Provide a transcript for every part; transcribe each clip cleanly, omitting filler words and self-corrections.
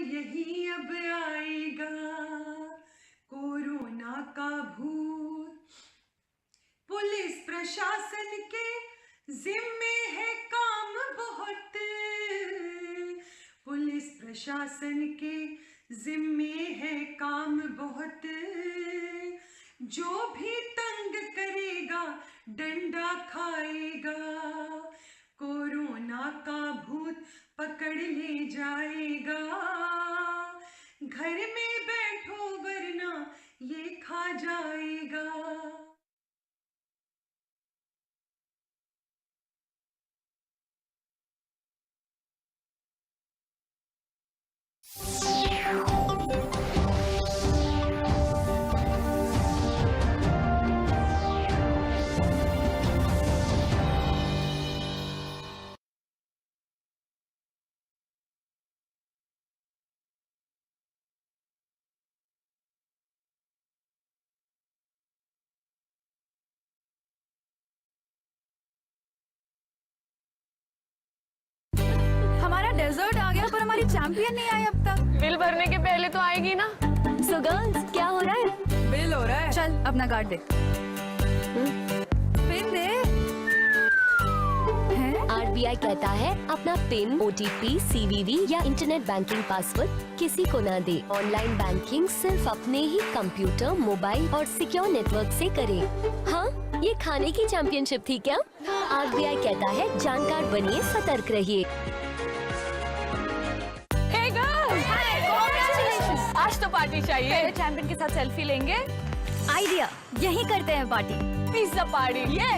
यही अब आएगा, कोरोना का भूत। पुलिस प्रशासन के जिम्मे है काम बहुत, पुलिस प्रशासन के जिम्मे है काम बहुत। जो भी तंग करेगा डंडा खाएगा, कोरोना का भूत पकड़ ले जाएगा। घर में बैठो वरना ये खा जाएगा। डेजर्ट आ गया पर हमारी चैंपियन नहीं आई अब तक। बिल भरने के पहले तो आएगी ना। सो गर्ल्स क्या हो रहा है? बिल हो रहा है। चल अपना कार्ड दे। पिन दे। RBI कहता है अपना पिन, OTP, CVV या इंटरनेट बैंकिंग पासवर्ड किसी को ना दे। ऑनलाइन बैंकिंग सिर्फ अपने ही कंप्यूटर, मोबाइल और सिक्योर नेटवर्क से करें। हाँ, ये खाने की चैंपियनशिप थी क्या? RBI कहता है जानकार बनिए, सतर्क रहिए। आज तो पार्टी चाहिए। चैंपियन के साथ सेल्फी लेंगे। आइडिया, यही करते हैं पार्टी। Pizza party. ये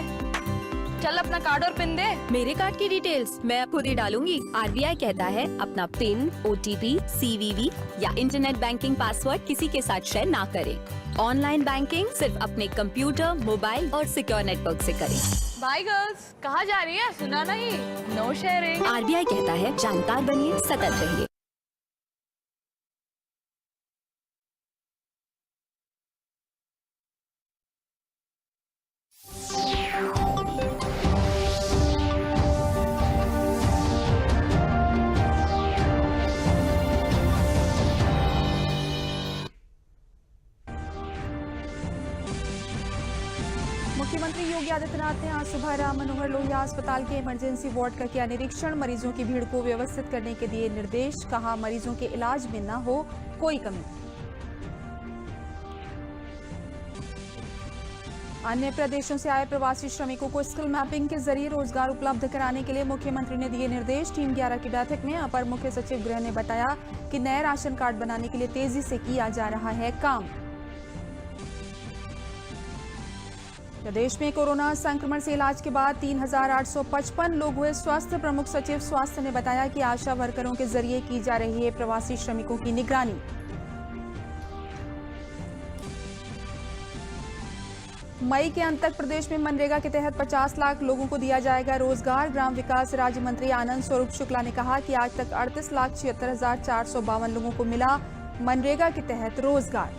चल अपना कार्ड और पिन दे। मेरे कार्ड की डिटेल्स मैं खुद ही डालूंगी। RBI कहता है अपना पिन, OTP, CVV या इंटरनेट बैंकिंग पासवर्ड किसी के साथ शेयर ना करें। ऑनलाइन बैंकिंग सिर्फ अपने कंप्यूटर, मोबाइल और सिक्योर नेटवर्क से करें। बाय गर्ल्स, कहाँ जा रही है? सुना नहीं? No sharing. RBI कहता है जानकार बनिए, सतर्क रहिए। मुख्यमंत्री योगी आदित्यनाथ ने आज सुबह राम मनोहर लोहिया अस्पताल के इमरजेंसी वार्ड का किया निरीक्षण। मरीजों की भीड़ को व्यवस्थित करने के दिए निर्देश। कहा मरीजों के इलाज में न हो कोई कमी। अन्य प्रदेशों से आए प्रवासी श्रमिकों को स्किल मैपिंग के जरिए रोजगार उपलब्ध कराने के लिए मुख्यमंत्री ने दिए निर्देश। टीम 11 की बैठक में अपर मुख्य सचिव गृह ने बताया कि नए राशन कार्ड बनाने के लिए तेजी से किया जा रहा है काम। प्रदेश में कोरोना संक्रमण से इलाज के बाद 3,855 लोग हुए स्वस्थ। प्रमुख सचिव स्वास्थ्य ने बताया कि आशा वर्करों के जरिए की जा रही है प्रवासी श्रमिकों की निगरानी। मई के अंत तक प्रदेश में मनरेगा के तहत 50 लाख लोगों को दिया जाएगा रोजगार। ग्राम विकास राज्य मंत्री आनंद स्वरूप शुक्ला ने कहा कि आज तक 38,76,452 लोगों को मिला मनरेगा के तहत रोजगार।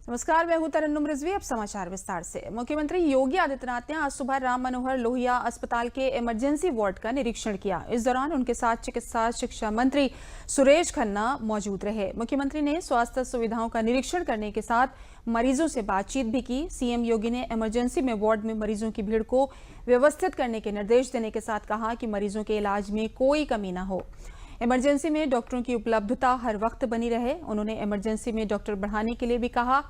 नमस्कार, मैं हूं तरन्नुम रिजवी। अब समाचार विस्तार से। मुख्यमंत्री योगी आदित्यनाथ ने आज सुबह राम मनोहर लोहिया अस्पताल के इमरजेंसी वार्ड का निरीक्षण किया। इस दौरान उनके साथ चिकित्सा शिक्षा मंत्री सुरेश खन्ना मौजूद रहे। मुख्यमंत्री ने स्वास्थ्य सुविधाओं का निरीक्षण करने के साथ मरीजों से बातचीत भी की। सीएम योगी ने इमरजेंसी में वार्ड में मरीजों की भीड़ को व्यवस्थित करने के निर्देश देने के साथ कहा कि मरीजों के इलाज में कोई कमी न हो। इमरजेंसी में डॉक्टरों की उपलब्धता हर वक्त बनी रहे। उन्होंने इमरजेंसी में डॉक्टर बढ़ाने के लिए भी कहा।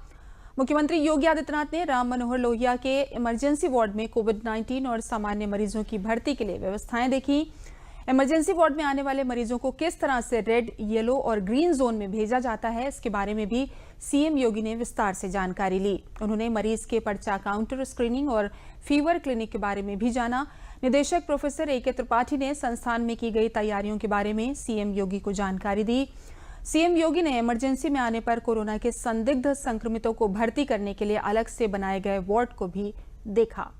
मुख्यमंत्री योगी आदित्यनाथ ने राम मनोहर लोहिया के इमरजेंसी वार्ड में कोविड-19 और सामान्य मरीजों की भर्ती के लिए व्यवस्थाएं देखी। इमरजेंसी वार्ड में आने वाले मरीजों को किस तरह से रेड, येलो और ग्रीन जोन में भेजा जाता है, इसके बारे में भी सीएम योगी ने विस्तार से जानकारी ली। उन्होंने मरीज के पर्चा काउंटर, स्क्रीनिंग और फीवर क्लिनिक के बारे में भी जाना। निदेशक प्रोफेसर AK त्रिपाठी ने संस्थान में की गई तैयारियों के बारे में सीएम योगी को जानकारी दी। सीएम योगी ने इमरजेंसी में आने पर कोरोना के संदिग्ध संक्रमितों को भर्ती करने के लिए अलग से बनाए गए वार्ड को भी देखा।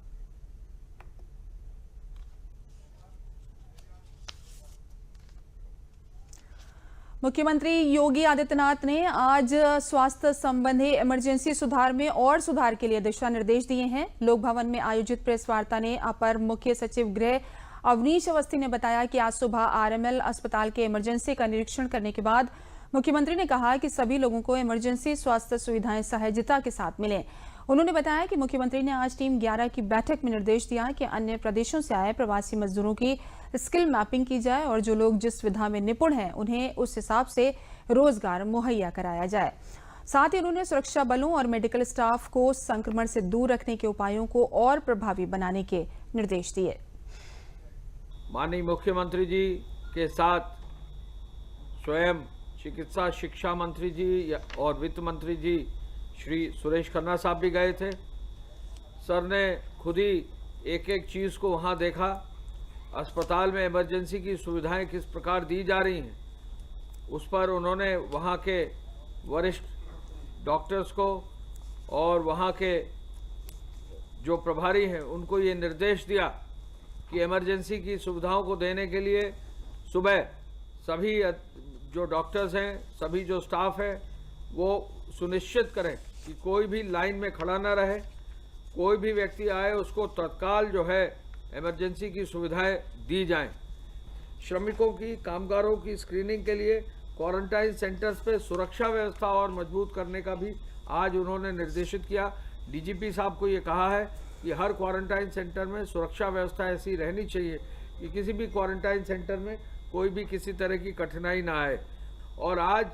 मुख्यमंत्री योगी आदित्यनाथ ने आज स्वास्थ्य संबंधी इमरजेंसी सुधार में और सुधार के लिए दिशा निर्देश दिए हैं। लोक भवन में आयोजित प्रेस वार्ता ने अपर मुख्य सचिव गृह अवनीश अवस्थी ने बताया कि आज सुबह आरएमएल अस्पताल के इमरजेंसी का निरीक्षण करने के बाद मुख्यमंत्री ने कहा कि सभी लोगों को इमरजेंसी स्वास्थ्य सुविधाएं सहजता के साथ मिलें। उन्होंने बताया कि मुख्यमंत्री ने आज टीम 11 की बैठक में निर्देश दिया कि अन्य प्रदेशों से आए प्रवासी मजदूरों की स्किल मैपिंग की जाए और जो लोग जिस विधा में निपुण हैं उन्हें उस हिसाब से रोजगार मुहैया कराया जाए। साथ ही उन्होंने सुरक्षा बलों और मेडिकल स्टाफ को संक्रमण से दूर रखने के उपायों को और प्रभावी बनाने के निर्देश दिए। माननीय मुख्यमंत्री जी के साथ स्वयं चिकित्सा शिक्षा मंत्री जी और वित्त मंत्री जी श्री सुरेश खन्ना साहब भी गए थे। सर ने खुद ही एक एक चीज़ को वहाँ देखा। अस्पताल में इमरजेंसी की सुविधाएं किस प्रकार दी जा रही हैं उस पर उन्होंने वहाँ के वरिष्ठ डॉक्टर्स को और वहाँ के जो प्रभारी हैं उनको ये निर्देश दिया कि इमरजेंसी की सुविधाओं को देने के लिए सुबह सभी जो डॉक्टर्स हैं, सभी जो स्टाफ है, वो सुनिश्चित करें कि कोई भी लाइन में खड़ा न रहे। कोई भी व्यक्ति आए उसको तत्काल जो है इमरजेंसी की सुविधाएं दी जाएं। श्रमिकों की, कामगारों की स्क्रीनिंग के लिए क्वारंटाइन सेंटर्स पे सुरक्षा व्यवस्था और मजबूत करने का भी आज उन्होंने निर्देशित किया। डीजीपी साहब को ये कहा है कि हर क्वारंटाइन सेंटर में सुरक्षा व्यवस्था ऐसी रहनी चाहिए कि किसी भी क्वारंटाइन सेंटर में कोई भी किसी तरह की कठिनाई ना आए। और आज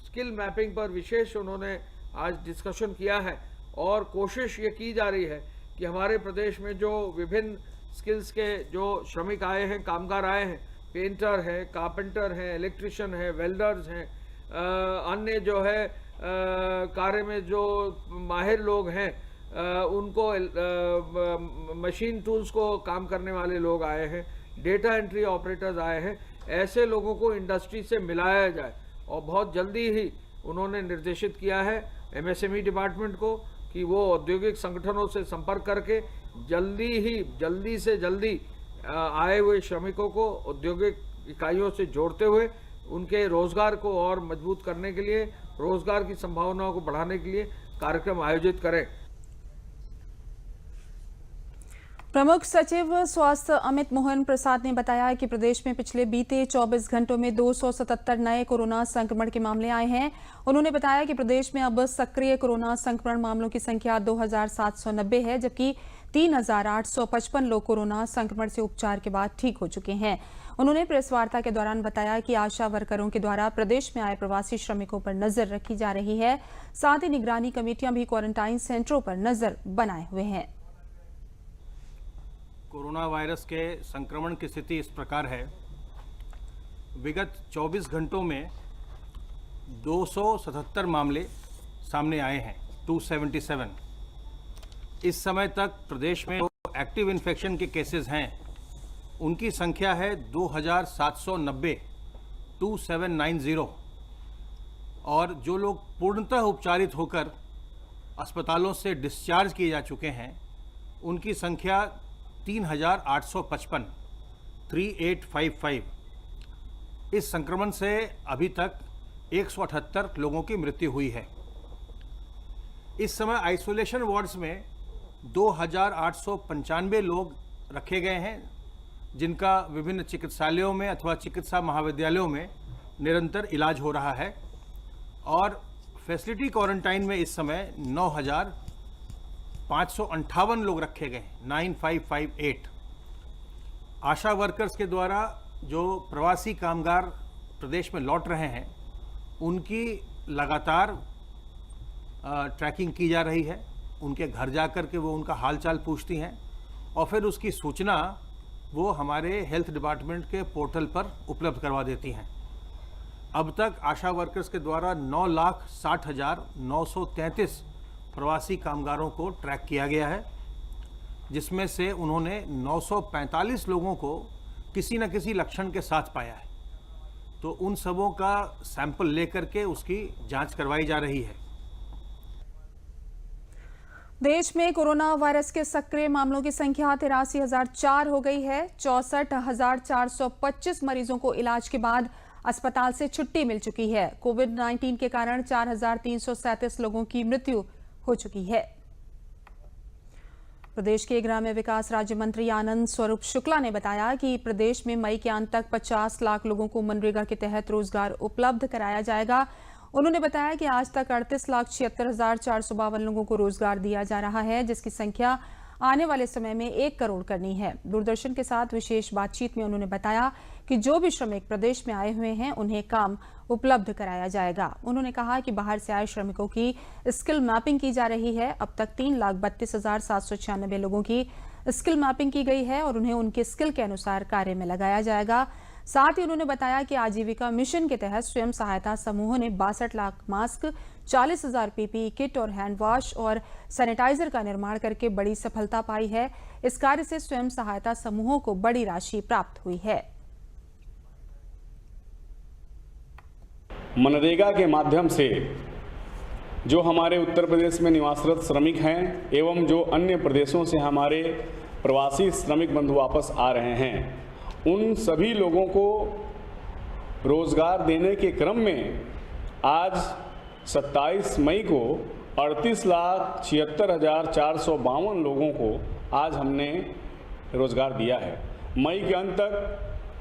स्किल मैपिंग पर विशेष उन्होंने आज डिस्कशन किया है और कोशिश ये की जा रही है कि हमारे प्रदेश में जो विभिन्न स्किल्स के जो श्रमिक आए हैं, कामगार आए हैं, पेंटर है, कारपेंटर हैं, इलेक्ट्रिशियन है, वेल्डर्स हैं, अन्य जो है कार्य में जो माहिर लोग हैं, उनको मशीन टूल्स को काम करने वाले लोग आए हैं, डेटा एंट्री ऑपरेटर्स आए हैं। ऐसे लोगों को इंडस्ट्री से मिलाया जाए और बहुत जल्दी ही उन्होंने निर्देशित किया है एमएसएमई डिपार्टमेंट को कि वो औद्योगिक संगठनों से संपर्क करके जल्दी से जल्दी आए हुए श्रमिकों को औद्योगिक इकाइयों से जोड़ते हुए उनके रोजगार को और मजबूत करने के लिए, रोजगार की संभावनाओं को बढ़ाने के लिए कार्यक्रम आयोजित करें। प्रमुख सचिव स्वास्थ्य अमित मोहन प्रसाद ने बताया कि प्रदेश में पिछले बीते 24 घंटों में 277 नए कोरोना संक्रमण के मामले आए हैं। उन्होंने बताया कि प्रदेश में अब सक्रिय कोरोना संक्रमण मामलों की संख्या 2790 है, जबकि 3855 लोग कोरोना संक्रमण से उपचार के बाद ठीक हो चुके हैं। उन्होंने प्रेस वार्ता के दौरान बताया कि आशा वर्करों के द्वारा प्रदेश में आए प्रवासी श्रमिकों पर नजर रखी जा रही है। साथ ही निगरानी कमेटियां भी क्वारंटाइन सेंटरों पर नजर बनाए हुए हैं। कोरोना वायरस के संक्रमण की स्थिति इस प्रकार है। विगत 24 घंटों में 277 मामले सामने आए हैं, 277। इस समय तक प्रदेश में जो एक्टिव इन्फेक्शन के केसेस हैं उनकी संख्या है 2790, 2790। और जो लोग पूर्णतः उपचारित होकर अस्पतालों से डिस्चार्ज किए जा चुके हैं उनकी संख्या 3855, 3855। इस संक्रमण से अभी तक 178 लोगों की मृत्यु हुई है। इस समय आइसोलेशन वार्ड्स में 2895 लोग रखे गए हैं, जिनका विभिन्न चिकित्सालयों में अथवा चिकित्सा महाविद्यालयों में निरंतर इलाज हो रहा है। और फैसिलिटी क्वारंटाइन में इस समय 9558 लोग रखे गए, 9558। आशा वर्कर्स के द्वारा जो प्रवासी कामगार प्रदेश में लौट रहे हैं उनकी लगातार ट्रैकिंग की जा रही है। उनके घर जाकर के वो उनका हालचाल पूछती हैं और फिर उसकी सूचना वो हमारे हेल्थ डिपार्टमेंट के पोर्टल पर उपलब्ध करवा देती हैं। अब तक आशा वर्कर्स के द्वारा 9,60,933 प्रवासी कामगारों को ट्रैक किया गया है, जिसमें से उन्होंने 945 लोगों को किसी न किसी लक्षण के साथ पाया है। तो उन सबों का सैंपल लेकर के उसकी जांच करवाई जा रही है। देश में कोरोना वायरस के सक्रिय मामलों की संख्या 83,004 हो गई है। 64,425 मरीजों को इलाज के बाद अस्पताल से छुट्टी मिल चुकी है। कोविड-19 के कारण 4,337 लोगों की मृत्यु हो चुकी है। प्रदेश के ग्राम्य विकास राज्य मंत्री आनंद स्वरूप शुक्ला ने बताया कि प्रदेश में मई के अंत तक 50 लाख लोगों को मनरेगा के तहत रोजगार उपलब्ध कराया जाएगा। उन्होंने बताया कि आज तक 38,76,452 लोगों को रोजगार दिया जा रहा है, जिसकी संख्या आने वाले समय में 1 करोड़ करनी है। दूरदर्शन के साथ विशेष बातचीत में उन्होंने बताया कि जो भी श्रमिक प्रदेश में आए हुए हैं उन्हें काम उपलब्ध कराया जाएगा। उन्होंने कहा कि बाहर से आए श्रमिकों की स्किल मैपिंग की जा रही है। अब तक 3,32,796 लोगों की स्किल मैपिंग की गई है और उन्हें उनके स्किल के अनुसार कार्य में लगाया जाएगा। साथ ही उन्होंने बताया कि आजीविका मिशन के तहत स्वयं सहायता समूहों ने 62 लाख मास्क, 40,000 पीपीई किट और हैंड वॉश और सैनिटाइजर का निर्माण करके बड़ी सफलता पाई है। इस कार्य से स्वयं सहायता समूहों को बड़ी राशि प्राप्त हुई है। मनरेगा के माध्यम से जो हमारे उत्तर प्रदेश में निवासरत श्रमिक हैं एवं जो अन्य प्रदेशों से हमारे प्रवासी श्रमिक बंधु वापस आ रहे हैं, उन सभी लोगों को रोजगार देने के क्रम में आज 27 मई को 38,76,452 लोगों को आज हमने रोजगार दिया है। मई के अंत तक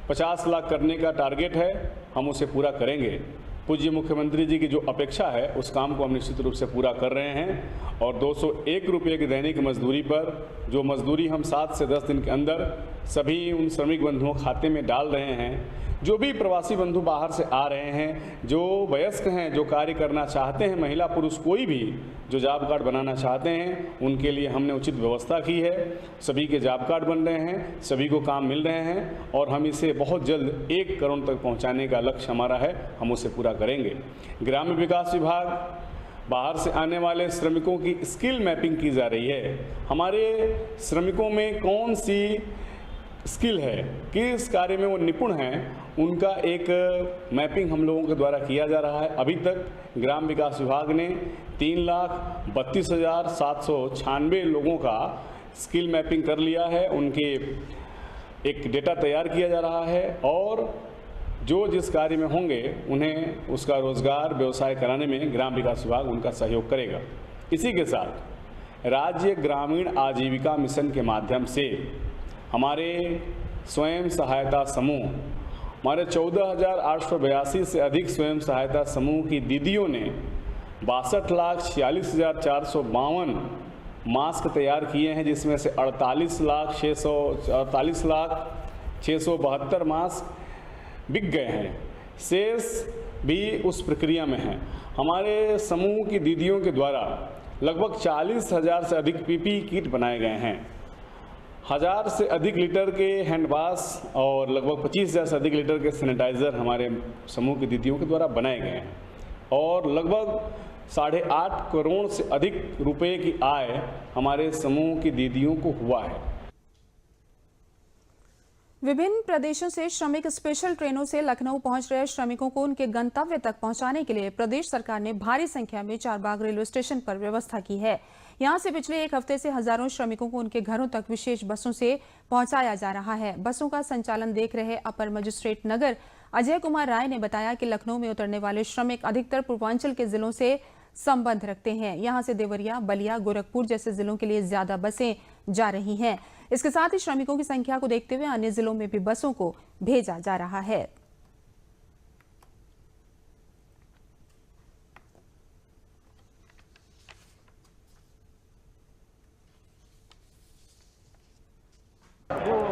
50 लाख करने का टारगेट है, हम उसे पूरा करेंगे। पूज्य मुख्यमंत्री जी की जो अपेक्षा है उस काम को हम निश्चित रूप से पूरा कर रहे हैं और 201 रुपये की दैनिक मजदूरी पर जो मजदूरी हम 7 से 10 दिन के अंदर सभी उन श्रमिक बंधुओं खाते में डाल रहे हैं। जो भी प्रवासी बंधु बाहर से आ रहे हैं, जो वयस्क हैं, जो कार्य करना चाहते हैं, महिला पुरुष कोई भी जो जॉब कार्ड बनाना चाहते हैं, उनके लिए हमने उचित व्यवस्था की है। सभी के जॉब कार्ड बन रहे हैं, सभी को काम मिल रहे हैं और हम इसे बहुत जल्द 1 करोड़ तक पहुंचाने का लक्ष्य हमारा है, हम उसे पूरा करेंगे। ग्राम्य विकास विभाग बाहर से आने वाले श्रमिकों की स्किल मैपिंग की जा रही है। हमारे श्रमिकों में कौन सी स्किल है, किस कार्य में वो निपुण हैं, उनका एक मैपिंग हम लोगों के द्वारा किया जा रहा है। अभी तक ग्राम विकास विभाग ने 3,32,796 लोगों का स्किल मैपिंग कर लिया है। उनके एक डेटा तैयार किया जा रहा है और जो जिस कार्य में होंगे उन्हें उसका रोजगार व्यवसाय कराने में ग्राम विकास विभाग उनका सहयोग करेगा। इसी के साथ राज्य ग्रामीण आजीविका मिशन के माध्यम से हमारे स्वयं सहायता समूह, हमारे 14,882 से अधिक स्वयं सहायता समूह की दीदियों ने 62,46,452 मास्क तैयार किए हैं, जिसमें से 48,672 मास्क बिक गए हैं। शेष भी उस प्रक्रिया में हैं। हमारे समूह की दीदियों के द्वारा लगभग 40,000 से अधिक पीपीई किट बनाए गए हैं। 1000 से अधिक लीटर के हैंड वॉश और लगभग 25,000 से अधिक लीटर के सैनिटाइज़र हमारे समूह की दीदियों के द्वारा बनाए गए हैं और लगभग 8.5 करोड़ से अधिक रुपए की आय हमारे समूह की दीदियों को हुआ है। विभिन्न प्रदेशों से श्रमिक स्पेशल ट्रेनों से लखनऊ पहुंच रहे श्रमिकों को उनके गंतव्य तक पहुंचाने के लिए प्रदेश सरकार ने भारी संख्या में चारबाग रेलवे स्टेशन पर व्यवस्था की है। यहां से पिछले 1 हफ्ते से हजारों श्रमिकों को उनके घरों तक विशेष बसों से पहुंचाया जा रहा है। बसों का संचालन देख रहे अपर मजिस्ट्रेट नगर अजय कुमार राय ने बताया कि लखनऊ में उतरने वाले श्रमिक अधिकतर पूर्वांचल के जिलों से संबंध रखते हैं। यहां से देवरिया, बलिया, गोरखपुर जैसे जिलों के लिए ज्यादा बसें जा रही हैं। इसके साथ ही श्रमिकों की संख्या को देखते हुए अन्य जिलों में भी बसों को भेजा जा रहा है।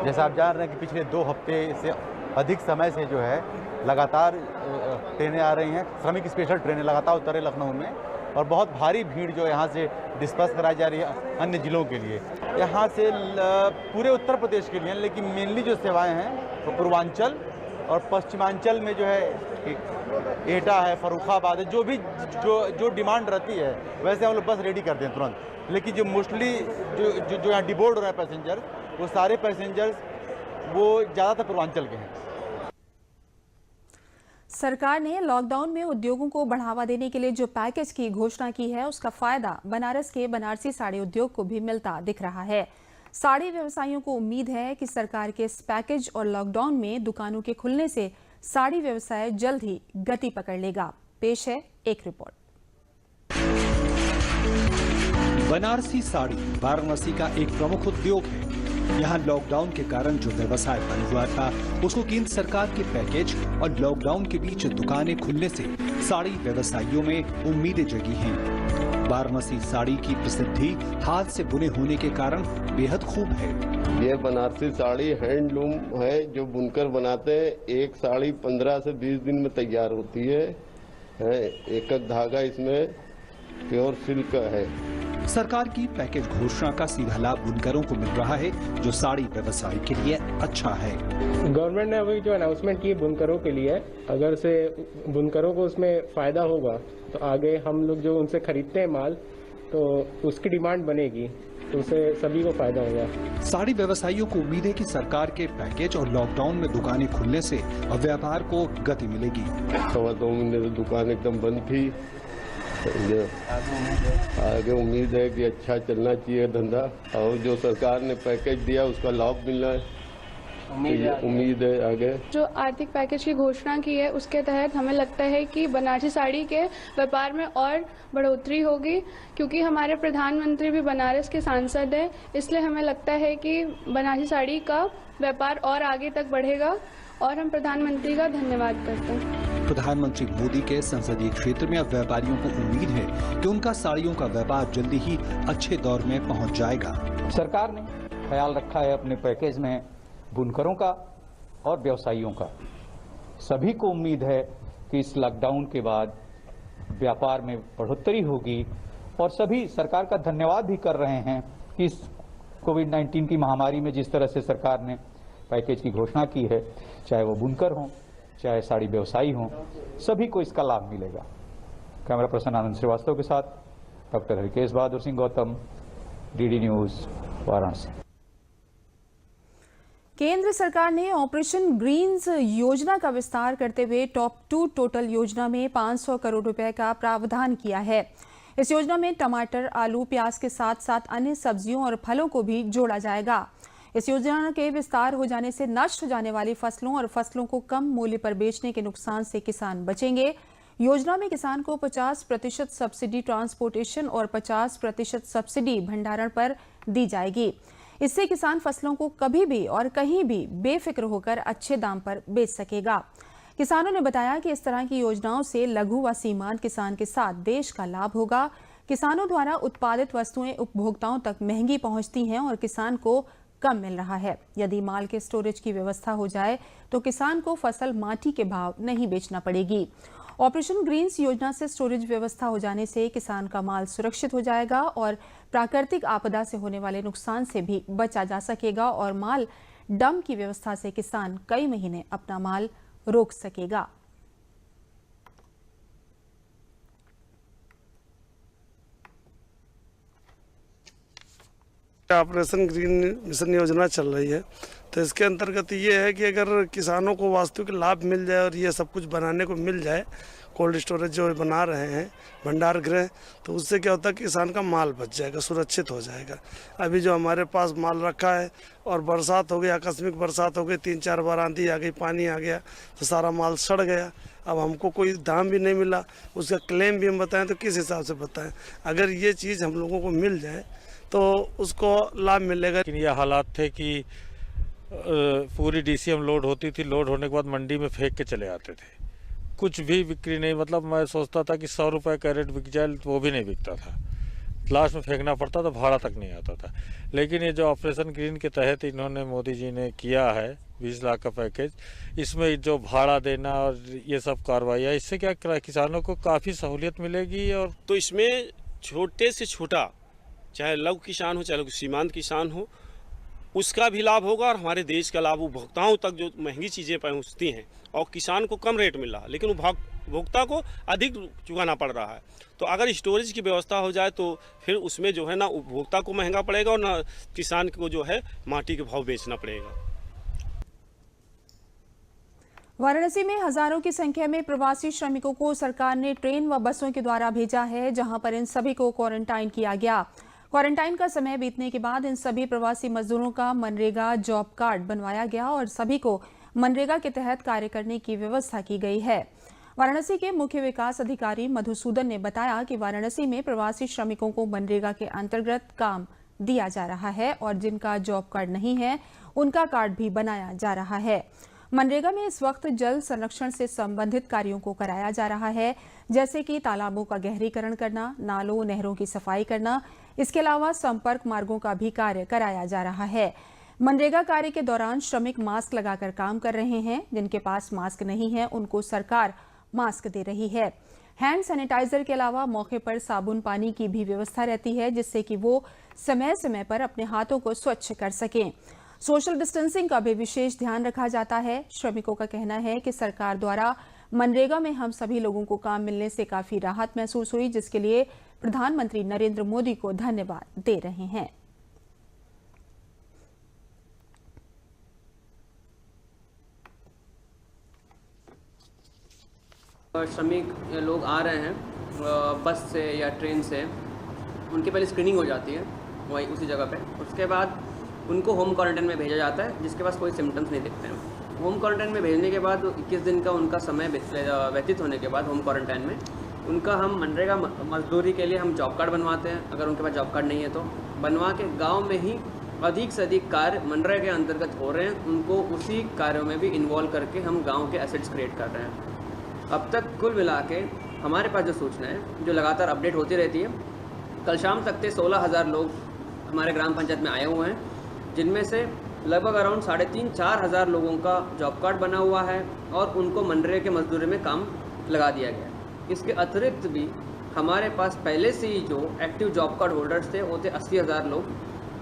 जैसा आप जान रहे हैं कि पिछले 2 हफ्ते से अधिक समय से जो है लगातार ट्रेनें आ रही हैं, श्रमिक स्पेशल ट्रेनें लगातार उतर रही लखनऊ में और बहुत भारी भीड़ जो यहाँ से डिस्पर्स कराई जा रही है अन्य ज़िलों के लिए। यहाँ से पूरे उत्तर प्रदेश के लिए, लेकिन मेनली जो सेवाएं हैं वो तो पूर्वांचल और पश्चिमांचल में जो है एटा है, फर्रुखाबाद है, जो डिमांड रहती है वैसे हम लोग बस रेडी कर दें तुरंत। लेकिन जो मोस्टली जो यहाँ डिबोर्ड हो रहे हैं पैसेंजर, वो सारे पैसेंजर्स वो ज़्यादातर पूर्वांचल के हैं। सरकार ने लॉकडाउन में उद्योगों को बढ़ावा देने के लिए जो पैकेज की घोषणा की है, उसका फायदा बनारस के बनारसी साड़ी उद्योग को भी मिलता दिख रहा है। साड़ी व्यवसायियों को उम्मीद है कि सरकार के इस पैकेज और लॉकडाउन में दुकानों के खुलने से साड़ी व्यवसाय जल्द ही गति पकड़ लेगा। पेश है एक रिपोर्ट। बनारसी साड़ी वाराणसी का एक प्रमुख उद्योग है। यहाँ लॉकडाउन के कारण जो व्यवसाय बंद हुआ था, उसको केंद्र सरकार के पैकेज और लॉकडाउन के बीच दुकानें खुलने से साड़ी व्यवसायियों में उम्मीदें जगी हैं। वाराणसी साड़ी की प्रसिद्धि हाथ से बुने होने के कारण बेहद खूब है। ये बनारसी साड़ी हैंडलूम है, जो बुनकर बनाते हैं। एक साड़ी 15 से 20 दिन में तैयार होती है। एक एक धागा इसमें प्योर सिल्क है। सरकार की पैकेज घोषणा का सीधा लाभ बुनकरों को मिल रहा है, जो साड़ी व्यवसाय के लिए अच्छा है। गवर्नमेंट ने अभी जो अनाउंसमेंट की बुनकरों के लिए, अगर से बुनकरों को उसमें फायदा होगा तो आगे हम लोग जो उनसे खरीदते हैं माल, तो उसकी डिमांड बनेगी, तो उससे सभी को फायदा होगा। साड़ी व्यवसायियों को उम्मीद है कि सरकार के पैकेज और लॉकडाउन में दुकानें खुलने से अब व्यापार को गति मिलेगी। 2 महीने से दुकान एकदम बंद थी। आगे उम्मीद है कि अच्छा चलना चाहिए धंधा, और जो सरकार ने पैकेज दिया उसका लाभ मिलना है। उम्मीद है आगे। जो आर्थिक पैकेज की घोषणा की है, उसके तहत हमें लगता है कि बनारसी साड़ी के व्यापार में और बढ़ोतरी होगी, क्योंकि हमारे प्रधानमंत्री भी बनारस के सांसद हैं। इसलिए हमें लगता है कि बनारसी साड़ी का व्यापार और आगे तक बढ़ेगा, और हम प्रधानमंत्री का धन्यवाद करते हैं। प्रधानमंत्री मोदी के संसदीय क्षेत्र में अब व्यापारियों को उम्मीद है कि उनका साड़ियों का व्यापार जल्दी ही अच्छे दौर में पहुंच जाएगा। सरकार ने ख्याल रखा है अपने पैकेज में बुनकरों का और व्यवसायियों का। सभी को उम्मीद है कि इस लॉकडाउन के बाद व्यापार में बढ़ोतरी होगी, और सभी सरकार का धन्यवाद भी कर रहे हैं कि इस कोविड-19 की महामारी में जिस तरह से सरकार ने पैकेज की घोषणा की है, चाहे वो बुनकर हों, चाहे साड़ी व्यवसायी हों, सभी को इसका लाभ मिलेगा। कैमरा पर्सन आनंद श्रीवास्तव के साथ doctor Harikesh Bahadur Singh Gautam, DD news, Varanasi. केंद्र सरकार ने ऑपरेशन ग्रीन्स योजना का विस्तार करते हुए टॉप 2 टोटल योजना में 500 करोड़ रुपए का प्रावधान किया है। इस योजना में टमाटर, आलू, प्याज के साथ साथ अन्य सब्जियों और फलों को भी जोड़ा जाएगा। इस योजना के विस्तार हो जाने से नष्ट हो जाने वाली फसलों और फसलों को कम मूल्य पर बेचने के नुकसान से किसान बचेंगे। योजना में किसान को 50% सब्सिडी ट्रांसपोर्टेशन और 50% सब्सिडी भंडारण पर दी जाएगी। इससे किसान फसलों को कभी भी और कहीं भी बेफिक्र होकर अच्छे दाम पर बेच सकेगा। किसानों ने बताया कि इस तरह की योजनाओं से लघु व सीमांत किसान के साथ देश का लाभ होगा। किसानों द्वारा उत्पादित वस्तुएं उपभोक्ताओं तक महंगी पहुंचती हैं और किसान को कम मिल रहा है। यदि माल के स्टोरेज की व्यवस्था हो जाए तो किसान को फसल माटी के भाव नहीं बेचना पड़ेगी। ऑपरेशन ग्रीन्स योजना से स्टोरेज व्यवस्था हो जाने से किसान का माल सुरक्षित हो जाएगा और प्राकृतिक आपदा से होने वाले नुकसान से भी बचा जा सकेगा, और माल डंप की व्यवस्था से किसान कई महीने अपना माल रोक सकेगा। ऑपरेशन ग्रीन मिशन योजना चल रही है, तो इसके अंतर्गत ये है कि अगर किसानों को वास्तविक लाभ मिल जाए और ये सब कुछ बनाने को मिल जाए, कोल्ड स्टोरेज जो बना रहे हैं, भंडार गृह, तो उससे क्या होता है कि किसान का माल बच जाएगा, सुरक्षित हो जाएगा। अभी जो हमारे पास माल रखा है और बरसात हो गई, आकस्मिक बरसात हो गई, 3-4 बार आंधी आ गई, पानी आ गया, तो सारा माल सड़ गया। अब हमको कोई दाम भी नहीं मिला, उसका क्लेम भी हम बताएं तो किस हिसाब से बताएं। अगर ये चीज़ हम लोगों को मिल जाए तो उसको लाभ मिलेगा। लेकिन ये हालात थे कि पूरी डीसीएम लोड होती थी, लोड होने के बाद मंडी में फेंक के चले आते थे, कुछ भी बिक्री नहीं। मतलब मैं सोचता था कि 100 रुपये कैरेट बिक जाए, तो वो भी नहीं बिकता था, लास्ट में फेंकना पड़ता था, भाड़ा तक नहीं आता था। लेकिन ये जो ऑपरेशन ग्रीन के तहत इन्होंने मोदी जी ने किया है 20 लाख का पैकेज, इसमें जो भाड़ा देना और ये सब कार्रवाई है, इससे क्या किसानों को काफ़ी सहूलियत मिलेगी। और तो इसमें छोटे से छोटा, चाहे लघु किसान हो, चाहे सीमांत किसान हो, उसका भी लाभ होगा और हमारे देश का लाभ उपभोक्ताओं तक जो महंगी चीज़ें पहुँचती हैं और किसान को कम रेट मिल रहा है, लेकिन उपभोक्ता को अधिक चुकाना पड़ रहा है। तो अगर स्टोरेज की व्यवस्था हो जाए तो फिर उसमें जो है ना उपभोक्ता को महंगा पड़ेगा और ना किसान को जो है माटी के भाव बेचना पड़ेगा। वाराणसी में हजारों की संख्या में प्रवासी श्रमिकों को सरकार ने ट्रेन व बसों के द्वारा भेजा है, जहां पर इन सभी को क्वारंटाइन किया गया। क्वारंटाइन का समय बीतने के बाद इन सभी प्रवासी मजदूरों का मनरेगा जॉब कार्ड बनवाया गया और सभी को मनरेगा के तहत कार्य करने की व्यवस्था की गई है। वाराणसी के मुख्य विकास अधिकारी मधुसूदन ने बताया कि वाराणसी में प्रवासी श्रमिकों को मनरेगा के अंतर्गत काम दिया जा रहा है और जिनका जॉब कार्ड नहीं है उनका कार्ड भी बनाया जा रहा है। मनरेगा में इस वक्त जल संरक्षण से संबंधित कार्यों को कराया जा रहा है, जैसे कि तालाबों का गहरीकरण करना, नालों नहरों की सफाई करना। इसके अलावा संपर्क मार्गों का भी कार्य कराया जा रहा है। मनरेगा कार्य के दौरान श्रमिक मास्क लगाकर काम कर रहे हैं। जिनके पास मास्क नहीं है उनको सरकार मास्क दे रही है। हैंड सैनिटाइजर के अलावा मौके पर साबुन पानी की भी व्यवस्था रहती है, जिससे कि वो समय समय पर अपने हाथों को स्वच्छ कर सकें। सोशल डिस्टेंसिंग का भी विशेष ध्यान रखा जाता है। श्रमिकों का कहना है कि सरकार द्वारा मनरेगा में हम सभी लोगों को काम मिलने से काफी राहत महसूस हुई, जिसके लिए प्रधानमंत्री नरेंद्र मोदी को धन्यवाद दे रहे हैं। श्रमिक लोग आ रहे हैं बस से या ट्रेन से, उनकी पहले स्क्रीनिंग हो जाती है वही उसी जगह पे। उसके बाद उनको होम क्वारंटाइन में भेजा जाता है, जिसके पास कोई सिम्टम्स नहीं दिखते हैं। होम क्वारंटाइन में भेजने के बाद 21 दिन का उनका समय व्यतीत होने के बाद होम क्वारंटाइन में उनका हम मनरेगा मजदूरी के लिए हम जॉब कार्ड बनवाते हैं। अगर उनके पास जॉब कार्ड नहीं है तो बनवा के गाँव में ही अधिक से अधिक कार्य मनरेगा के अंतर्गत हो रहे हैं, उनको उसी कार्यों में भी इन्वॉल्व करके हम गाँव के एसेट्स क्रिएट कर रहे हैं। अब तक कुल मिला के हमारे पास जो सूचना है जो लगातार अपडेट होती रहती है, कल शाम तक के 16,000 लोग हमारे ग्राम पंचायत में आए हुए हैं, जिनमें से लगभग अराउंड 3,500-4 हज़ार लोगों का जॉब कार्ड बना हुआ है और उनको मनरेगा के मजदूरी में काम लगा दिया गया है। इसके अतिरिक्त भी हमारे पास पहले से ही जो एक्टिव जॉब कार्ड होल्डर्स थे वो थे 80,000 लोग,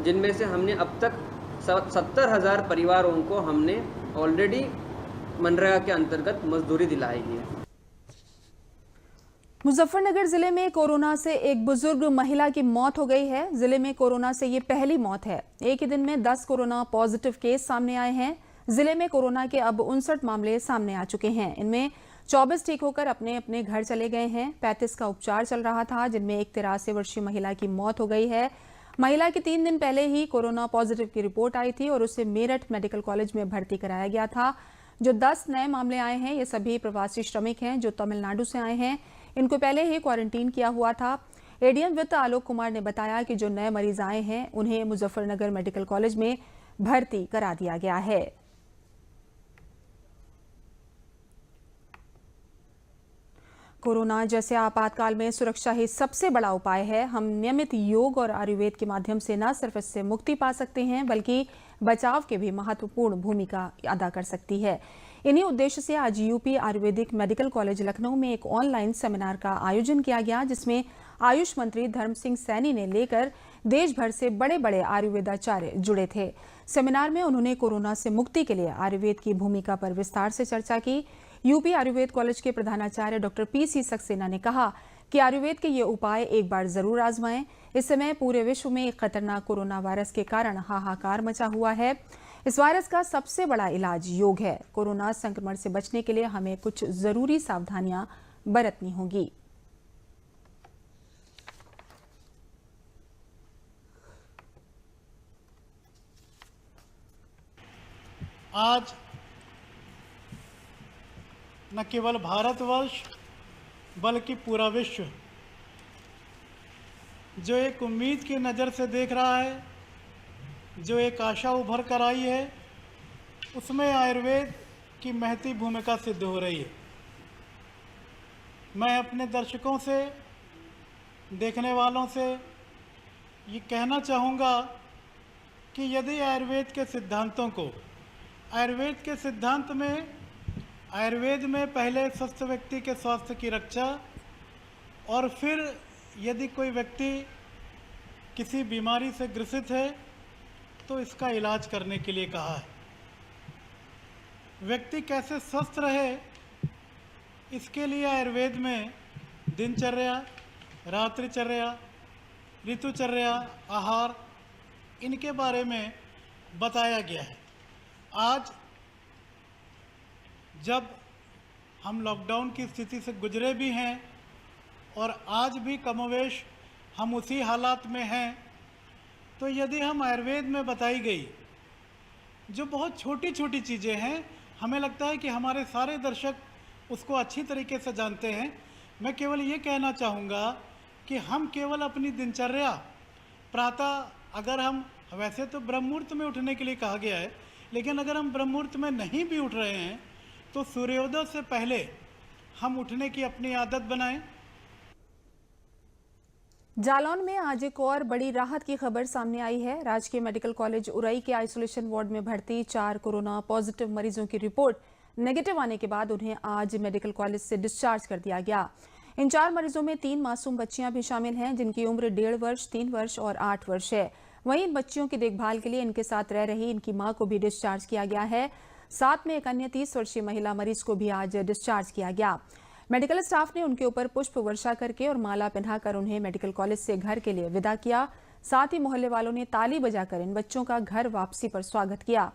जिनमें से हमने अब तक 70,000 परिवारों को हमने ऑलरेडी मनरेगा के अंतर्गत मजदूरी दिलाई है। मुजफ्फरनगर जिले में कोरोना से एक बुजुर्ग महिला की मौत हो गई है। जिले में कोरोना से ये पहली मौत है। एक ही दिन में 10 कोरोना पॉजिटिव केस सामने आए हैं। जिले में कोरोना के अब 59 मामले सामने आ चुके हैं। इनमें 24 ठीक होकर अपने अपने घर चले गए हैं। 35 का उपचार चल रहा था, जिनमें एक 83 वर्षीय महिला की मौत हो गई है। महिला की 3 दिन पहले ही कोरोना पॉजिटिव की रिपोर्ट आई थी और उसे मेरठ मेडिकल कॉलेज में भर्ती कराया गया था। जो 10 नए मामले आए हैं ये सभी प्रवासी श्रमिक हैं जो तमिलनाडु से आए हैं। इनको पहले ही क्वारंटीन किया हुआ था। एडीएम वित्त आलोक कुमार ने बताया कि जो नए मरीज आए हैं उन्हें मुजफ्फरनगर मेडिकल कॉलेज में भर्ती करा दिया गया है। कोरोना जैसे आपातकाल में सुरक्षा ही सबसे बड़ा उपाय है। हम नियमित योग और आयुर्वेद के माध्यम से न सिर्फ इससे मुक्ति पा सकते हैं बल्कि बचाव के भी महत्वपूर्ण भूमिका अदा कर सकती है। इन्हीं उद्देश्य से आज UP Ayurvedic medical college Lucknow में एक ऑनलाइन सेमिनार का आयोजन किया गया, जिसमें आयुष मंत्री धर्म सिंह सैनी ने लेकर देश भर से बड़े बड़े आयुर्वेदाचार्य जुड़े थे। सेमिनार में उन्होंने कोरोना से मुक्ति के लिए आयुर्वेद की भूमिका पर विस्तार से चर्चा की। यूपी आयुर्वेद कॉलेज के प्रधानाचार्य डॉक्टर पीसी सक्सेना ने कहा कि आयुर्वेद के ये उपाय एक बार जरूर आजमाएं। इस समय पूरे विश्व में एक खतरनाक कोरोना वायरस के कारण हाहाकार मचा हुआ है। इस वायरस का सबसे बड़ा इलाज योग है। कोरोना संक्रमण से बचने के लिए हमें कुछ जरूरी सावधानियां बरतनी होगी। आज न केवल भारतवर्ष बल्कि पूरा विश्व जो एक उम्मीद की नज़र से देख रहा है, जो एक आशा उभर कर आई है, उसमें आयुर्वेद की महती भूमिका सिद्ध हो रही है। मैं अपने दर्शकों से, देखने वालों से ये कहना चाहूँगा कि यदि आयुर्वेद के सिद्धांतों को, आयुर्वेद के सिद्धांत में, आयुर्वेद में पहले स्वस्थ व्यक्ति के स्वास्थ्य की रक्षा और फिर यदि कोई व्यक्ति किसी बीमारी से ग्रसित है तो इसका इलाज करने के लिए कहा है। व्यक्ति कैसे स्वस्थ रहे इसके लिए आयुर्वेद में दिनचर्या, रात्रिचर्या, ऋतुचर्या, आहार, इनके बारे में बताया गया है। आज जब हम लॉकडाउन की स्थिति से गुजरे भी हैं और आज भी कमोवेश हम उसी हालात में हैं, तो यदि हम आयुर्वेद में बताई गई जो बहुत छोटी छोटी चीज़ें हैं, हमें लगता है कि हमारे सारे दर्शक उसको अच्छी तरीके से जानते हैं। मैं केवल ये कहना चाहूँगा कि हम केवल अपनी दिनचर्या प्रातः अगर हम वैसे तो ब्रह्म मुहूर्त में उठने के लिए कहा गया है, लेकिन अगर हम ब्रह्म मुहूर्त में नहीं भी उठ रहे हैं तो सूर्योदय से पहले हम उठने की अपनी आदत बनाएं। जालौन में आज एक और बड़ी राहत की खबर सामने आई है। राजकीय मेडिकल कॉलेज उरई के आइसोलेशन वार्ड में भर्ती 4 कोरोना पॉजिटिव मरीजों की रिपोर्ट नेगेटिव आने के बाद उन्हें आज मेडिकल कॉलेज से डिस्चार्ज कर दिया गया। इन 4 मरीजों में 3 मासूम बच्चियां भी शामिल हैं, जिनकी उम्र 1.5 वर्ष, 3 वर्ष और 8 वर्ष है। वहीं इन बच्चियों की देखभाल के लिए इनके साथ रह रही इनकी मां को भी डिस्चार्ज किया गया है। साथ में एक अन्य 30 वर्षीय महिला मरीज को भी आज डिस्चार्ज किया गया। मेडिकल स्टाफ ने उनके ऊपर पुष्प वर्षा करके और माला पहनाकर उन्हें मेडिकल कॉलेज से घर के लिए विदा किया। साथ ही मोहल्ले वालों ने ताली बजाकर इन बच्चों का घर वापसी पर स्वागत किया।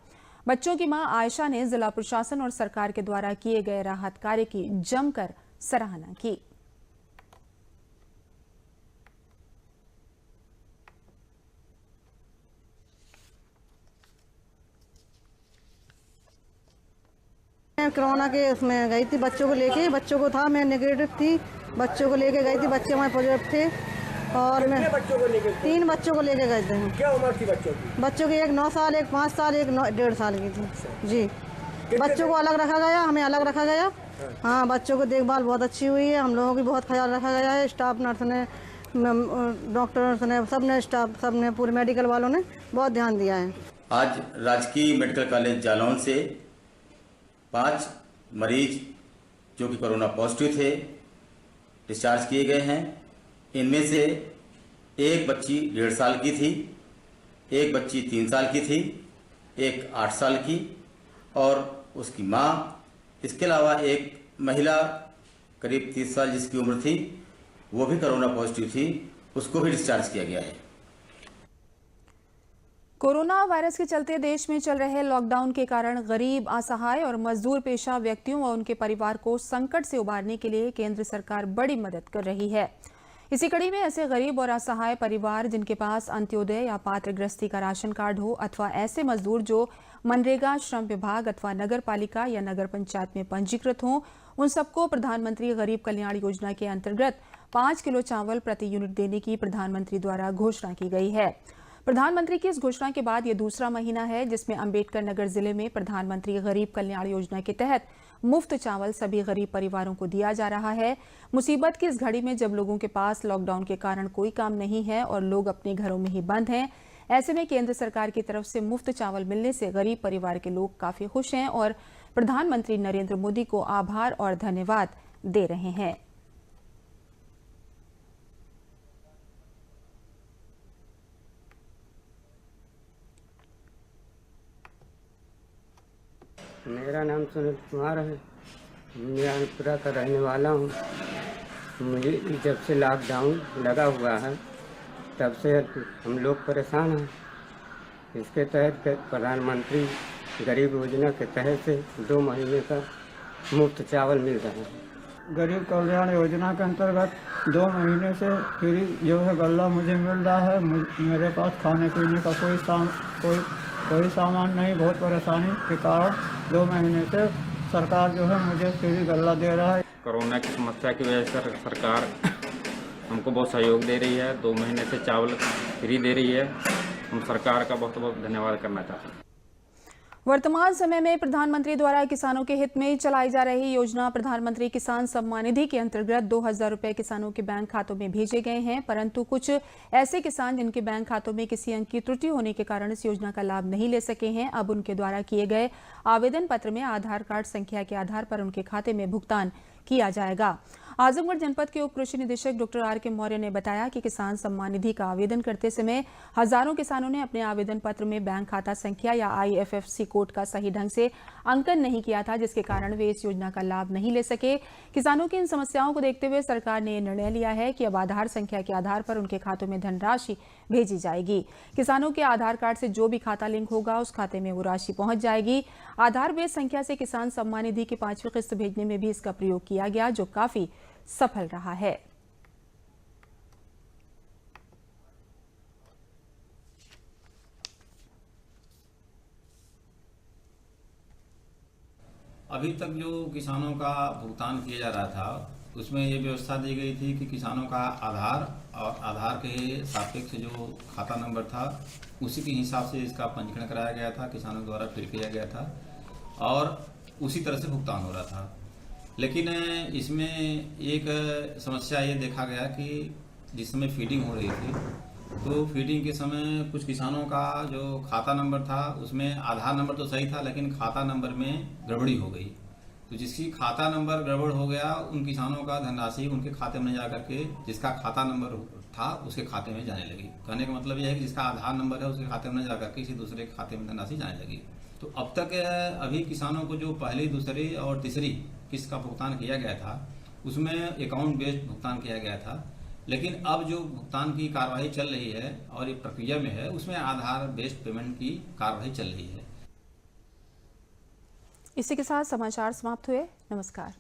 बच्चों की मां आयशा ने जिला प्रशासन और सरकार के द्वारा किए गए राहत कार्य की जमकर सराहना की। मैं कोरोना के उसमें गई थी, बच्चों को लेके, बच्चों को था, मैं नेगेटिव थी, बच्चों को लेके गई थी, बच्चे हमारे पॉजिटिव थे। और मैं 3 बच्चों को लेके गए थे। क्या उम्र थी बच्चों की? बच्चों की एक 9 साल, एक 5 साल, एक 1.5 साल की थी जी। बच्चों को अलग रखा गया, हमें अलग रखा गया। हाँ, बच्चों को देखभाल बहुत अच्छी हुई है, हम लोगों की बहुत ख्याल रखा गया है। स्टाफ नर्स ने, डॉक्टर ने, सबने, स्टाफ सबने, पूरे मेडिकल वालों ने बहुत ध्यान दिया है। आज राजकीय मेडिकल कॉलेज जालौन से 5 मरीज जो कि कोरोना पॉजिटिव थे डिस्चार्ज किए गए हैं। इनमें से एक बच्ची 1.5 साल की थी, एक बच्ची 3 साल की थी, एक 8 साल की और उसकी माँ। इसके अलावा एक महिला करीब 30 साल जिसकी उम्र थी, वो भी कोरोना पॉजिटिव थी, उसको भी डिस्चार्ज किया गया है। कोरोना वायरस के चलते देश में चल रहे लॉकडाउन के कारण गरीब, असहाय और मजदूर पेशा व्यक्तियों व उनके परिवार को संकट से उबारने के लिए केंद्र सरकार बड़ी मदद कर रही है। इसी कड़ी में ऐसे गरीब और असहाय परिवार जिनके पास अंत्योदय या पात्र गृहस्थी का राशन कार्ड हो, अथवा ऐसे मजदूर जो मनरेगा, श्रम विभाग अथवा नगर पालिका या नगर पंचायत में पंजीकृत हों, उन सबको प्रधानमंत्री गरीब कल्याण योजना के अंतर्गत 5 किलो चावल प्रति यूनिट देने की प्रधानमंत्री द्वारा घोषणा की गई है। प्रधानमंत्री की इस घोषणा के बाद ये दूसरा महीना है जिसमें अंबेडकर नगर जिले में प्रधानमंत्री गरीब कल्याण योजना के तहत मुफ्त चावल सभी गरीब परिवारों को दिया जा रहा है। मुसीबत की इस घड़ी में जब लोगों के पास लॉकडाउन के कारण कोई काम नहीं है और लोग अपने घरों में ही बंद हैं, ऐसे में केंद्र सरकार की तरफ से मुफ्त चावल मिलने से गरीब परिवार के लोग काफी खुश हैं और प्रधानमंत्री नरेंद्र मोदी को आभार और धन्यवाद दे रहे हैं। मेरा नाम सुनील कुमार है, मैं रानीपुरा का रहने वाला हूँ। मुझे जब से लॉकडाउन लगा हुआ है तब से हम लोग परेशान हैं। इसके तहत प्रधानमंत्री गरीब योजना के तहत से 2 महीने का मुफ्त चावल मिल रहा है। गरीब कल्याण योजना के अंतर्गत 2 महीने से फ्री जो है गल्ला मुझे मिल रहा है। मेरे पास खाने पीने का कोई सामान नहीं, बहुत परेशानी के कारण 2 महीने से सरकार जो है मुझे फ्री गल्ला दे रहा है। कोरोना की समस्या की वजह से सरकार हमको बहुत सहयोग दे रही है, 2 महीने से चावल फ्री दे रही है। हम सरकार का बहुत बहुत धन्यवाद करना चाहते हैं। वर्तमान समय में प्रधानमंत्री द्वारा किसानों के हित में चलाई जा रही योजना प्रधानमंत्री किसान सम्मान निधि के अंतर्गत 2000 रुपए किसानों के बैंक खातों में भेजे गए हैं, परंतु कुछ ऐसे किसान जिनके बैंक खातों में किसी अंक की त्रुटि होने के कारण इस योजना का लाभ नहीं ले सके हैं, अब उनके द्वारा किए गए आवेदन पत्र में आधार कार्ड संख्या के आधार पर उनके खाते में भुगतान किया जाएगा। आजमगढ़ जनपद के उप कृषि निदेशक डॉक्टर आर.के. मौर्य ने बताया कि किसान सम्मान निधि का आवेदन करते समय हजारों किसानों ने अपने आवेदन पत्र में बैंक खाता संख्या या IFSC कोड का सही ढंग से अंकन नहीं किया था, जिसके कारण वे इस योजना का लाभ नहीं ले सके। किसानों की इन समस्याओं को देखते हुए सरकार ने निर्णय लिया है कि अब आधार संख्या के आधार पर उनके खातों में धनराशि भेजी जाएगी। किसानों के आधार कार्ड से जो भी खाता लिंक होगा उस खाते में वो राशि पहुंच जाएगी। आधार बेस संख्या से किसान सम्मान निधि की 5वीं किस्त भेजने में भी इसका प्रयोग किया गया, जो काफी सफल रहा है। अभी तक जो किसानों का भुगतान किया जा रहा था उसमें ये व्यवस्था दी गई थी कि किसानों का आधार और आधार के सापेक्ष जो खाता नंबर था उसी के हिसाब से इसका पंजीकरण कराया गया था, किसानों द्वारा फिल किया गया था और उसी तरह से भुगतान हो रहा था। लेकिन इसमें एक समस्या ये देखा गया कि जिस समय फीडिंग हो रही थी तो फीडिंग के समय कुछ किसानों का जो खाता नंबर था उसमें आधार नंबर तो सही था लेकिन खाता नंबर में गड़बड़ी हो गई। तो जिसकी खाता नंबर गड़बड़ हो गया उन किसानों का धनराशि उनके खाते में जा करके जिसका खाता नंबर था उसके खाते में जाने लगी। कहने का मतलब यह है कि जिसका आधार नंबर है उसके खाते में जा करके किसी दूसरे के खाते में धनराशि जाने लगी। तो अब तक अभी किसानों को जो पहली, दूसरी और तीसरी किस्त का भुगतान किया गया था उसमें अकाउंट बेस्ड भुगतान किया गया था, लेकिन अब जो भुगतान की कार्रवाई चल रही है और ये प्रक्रिया में है उसमें आधार बेस्ड पेमेंट की कार्रवाई चल रही है। इसी के साथ समाचार समाप्त हुए। नमस्कार।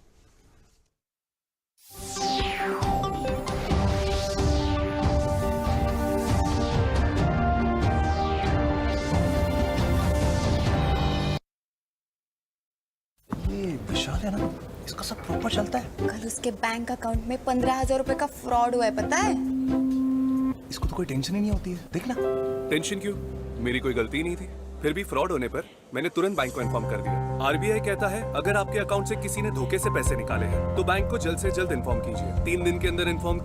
ये विशाल है ना, इसका सब प्रॉपर चलता है। कल उसके बैंक अकाउंट में 15,000 रुपए का फ्रॉड हुआ है, पता है? इसको तो कोई टेंशन ही नहीं होती है, देखना। टेंशन क्यों? मेरी कोई गलती नहीं थी। फिर भी फ्रॉड होने पर मैंने तुरंत बैंक को इन्फॉर्म कर दिया। आरबीआई कहता है अगर आपके अकाउंट से किसी ने धोखे से पैसे निकाले हैं तो बैंक को जल्द से जल्द इन्फॉर्म कीजिए। 3 दिन के अंदर इन्फॉर्म